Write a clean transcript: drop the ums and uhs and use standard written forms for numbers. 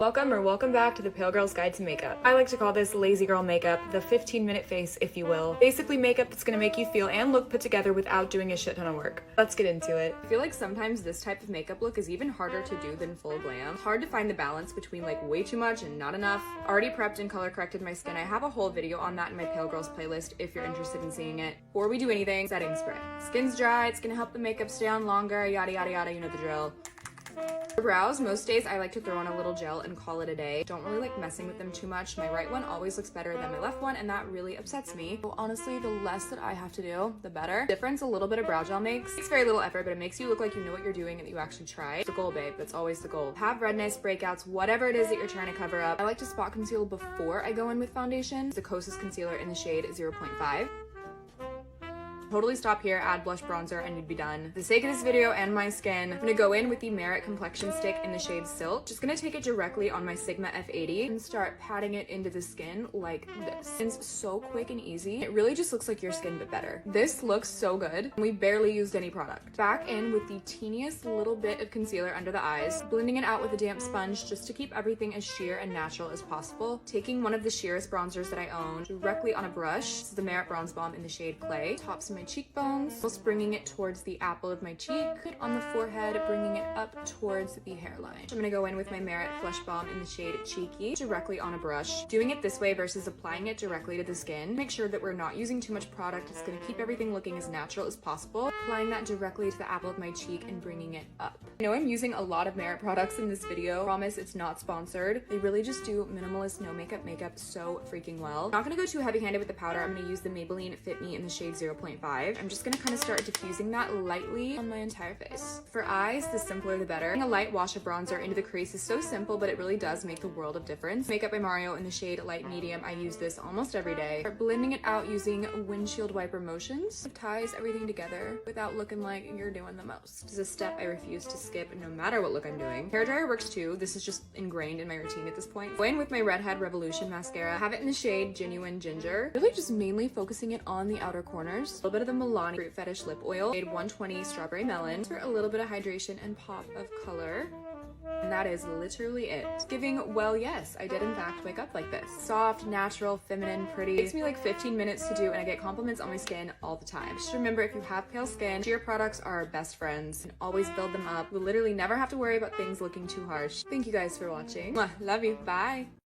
Welcome back to the Pale Girl's Guide to Makeup. I like to call this lazy girl makeup, the 15-minute face, if you will. Basically makeup that's gonna make you feel and look put together without doing a shit ton of work. Let's get into it. I feel like sometimes this type of makeup look is even harder to do than full glam. Hard to find the balance between like way too much and not enough. Already prepped and color corrected my skin. I have a whole video on that in my Pale Girls playlist if you're interested in seeing it. Before we do anything, setting spray. Skin's dry, it's gonna help the makeup stay on longer, yada yada yada, you know the drill. For brows, most days I like to throw on a little gel and call it a day. Don't really like messing with them too much. My right one always looks better than my left one, and that really upsets me. So honestly, the less that I have to do, the better. Difference a little bit of brow gel makes. It's very little effort, but it makes you look like you know what you're doing and that you actually tried. It's the goal, babe. That's always the goal. Have redness, breakouts, whatever it is that you're trying to cover up. I like to spot conceal before I go in with foundation. The Kosas concealer in the shade 0.5. Totally stop here, add blush bronzer, and you'd be done. For the sake of this video and my skin, I'm gonna go in with the Merit complexion stick in the shade Silk. Just gonna take it directly on my Sigma F80 and start patting it into the skin like this. It's so quick and easy. It really just looks like your skin, but better. This looks so good. We barely used any product. Back in with the teeniest little bit of concealer under the eyes, blending it out with a damp sponge just to keep everything as sheer and natural as possible. Taking one of the sheerest bronzers that I own directly on a brush. This is the Merit Bronze Bomb in the shade Clay. Tops my cheekbones, just bringing it towards the apple of my cheek, on the forehead, bringing it up towards the hairline. I'm gonna go in with my Merit Flush Balm in the shade Cheeky, directly on a brush. Doing it this way versus applying it directly to the skin. Make sure that we're not using too much product. It's gonna keep everything looking as natural as possible. Applying that directly to the apple of my cheek and bringing it up. I know I'm using a lot of Merit products in this video. Promise it's not sponsored. They really just do minimalist, no makeup so freaking well. Not gonna go too heavy-handed with the powder. I'm gonna use the Maybelline Fit Me in the shade 0.5. I'm just gonna kind of start diffusing that lightly on my entire face. For eyes, the simpler the better. A light wash of bronzer into the crease is so simple, but it really does make the world of difference. Makeup by Mario in the shade Light Medium. I use this almost every day. Start blending it out using windshield wiper motions. It ties everything together without looking like you're doing the most. This is a step I refuse to skip no matter what look I'm doing. Hairdryer works too. This is just ingrained in my routine at this point. Go in with my Redhead Revolution mascara. Have it in the shade Genuine Ginger. Really just mainly focusing it on the outer corners. A little bit of the Milani Fruit Fetish lip oil, shade 120 Strawberry Melon, for a little bit of hydration and pop of color. And that is literally it. Giving, well, yes, I did in fact wake up like this. Soft, natural, feminine, pretty. It takes me like 15 minutes to do, and I get compliments on my skin all the time. Just remember, if you have pale skin, sheer products are our best friends. And always build them up. We literally never have to worry about things looking too harsh. Thank you guys for watching. Mwah, love you. Bye.